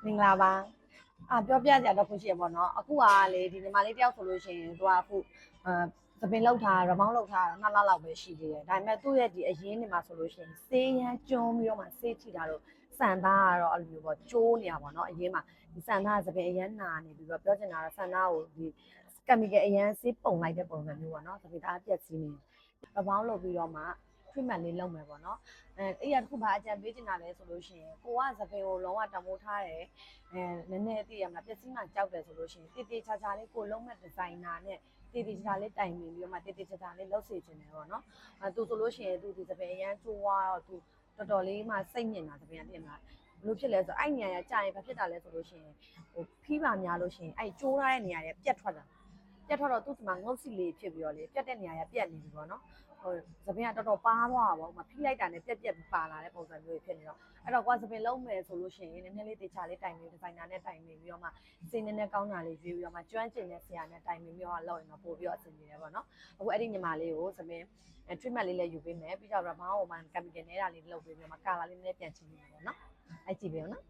မင်္ဂလာပါပြောပြကြတော့ခုရှိရပေါ့နော်အခုကလေဒီညီမလေးတယောက်ဆိုလို့ရှိရင်သူကအခုသပင်လောက်ထားရမောင်းလောက်ထား2လလောက်ပဲရှိသေးတယ်ဒါပေမဲ့သူ့ရဲ့ဒီအရင်းနေမှာဆိုလို့ရှိရင်ဆေးရမ်းကျွန်းပြီးတော့မှဆေးထိတာတော့စံသားကတော့အဲ့လိုမျိုးပေါ့ကျိုးနေရပါတော့အရင်းမှာဒီစံသားသပင်အရမ်းနာနေပြီးတော့ပြောချင်တာတော့စံသားကိုဒီကက်မီကယ်အရန်ဆေးပုံလိုက်တဲ့ပုံစံမျိုးပေါ့နော်သပင်သားပြက်စီးနေရမောင်းလုပ်ပြီးတော့မှ treatment လေးလုပ်မယ်ပေါ့နော်အဲ့ရတစ်ခုပါအကြံပေးချင်တာလဲဆိုလို့ရှိရင်ကိုကသပင်ကိုလုံးဝတမိုးထားတယ်နည်းနည်းသိရမလားပျက်စီးမှကြောက်တယ်ဆိုလို့ရှိရင်တေးသေးချာချာလေးကိုလုံးမဲ့ဒီဇိုင်နာနဲ့တေးသေးချာလေးတိုင်ပင်ပြီးတော့မှတေးသေးချာချာလေးလုပ်စေချင်တယ်ပေါ့နော်သူဆိုလို့ရှိရင်သူဒီသပင်အရန်ကျိုးသွားတော့သူတော်တော်လေးမှစိတ်ညစ်တာသပင်ကသိရမလားဘလို့ဖြစ်လဲဆိုအဲ့နေရာကြာရင်ဘာဖြစ်တာလဲဆိုလို့ရှိရင်ဟိုဖီးပါများလို့ရှိရင်အဲ့ကျိုးထားတဲ့နေရာတွေပြတ်ထွက်တာပြတ်ထွက်တော့သူ့ဒီမှာငုတ်စီလေးဖြစ်ပြီးတော့လေပြတ်တဲ့နေရာကပြတ်နေပြီပေါ့နော်ဟိုသပင်ကတော်တော်ပါသွားတာပေါ့မဖိလိုက်တာနဲ့ပြက်ပြီးပါလာတဲ့ပုံစံမျိုးဖြစ်နေတော့အဲ့တော့ကွာသပင်လုံးမယ်ဆိုလို့ရှိရင်နည်းနည်းလေးတေချာလေးတိုင်ပြီးဒီဇိုင်နာနဲ့တိုင်ပြီးတော့မှစိတ်နည်းနည်းကောင်းတာလေးရွေးပြီးတော့မှကျွမ်းကျင်တဲ့ဆရာနဲ့တိုင်ပြီးတော့လောက်ရင်တော့ပို့ပြီးတော့အဆင်ပြေတယ်ပေါ့နော်အခုအဲ့ဒီညီမလေးကိုသပင်treatment လေးလည်းယူပေးမယ်ပြီးတော့ rubber ဟိုမှာ chemical နဲတာလေးလုပ်ပေးပြီးတော့မှ color လေးနည်းနည်းပြန်ချင်ပြီးပေါ့နော်အဲ့ကြည့်ပေးအောင်နော်